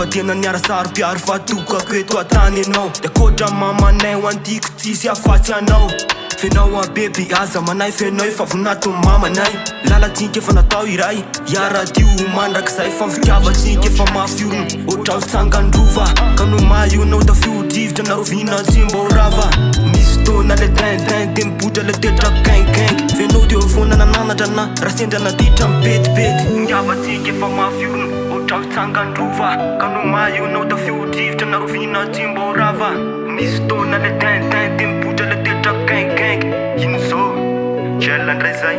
tena niarasary piaro fa tokako eto atany anao de kotra mamanay ho antiko tsisy afatsy anao fenao a bebe aza manay fenao efa vonato mamanay lalantsika efa natao iray iaradio mandrakizay fa mifitiavatsika efa mafiorona otra tsangandrova ka no maionao tafiodrivotra narovina tsimborava misy tona le dindin de mibotra le tetra gainggaing fenao teo fona nananatra na raha sendra naditra mipetipety miavatsika efa mafiorona otra tsangandrova ka no maionao tafiodrivotra narovina tsimborava misy tona le dindin de mibotra le tetra gainggaing ino zao JEL andray zay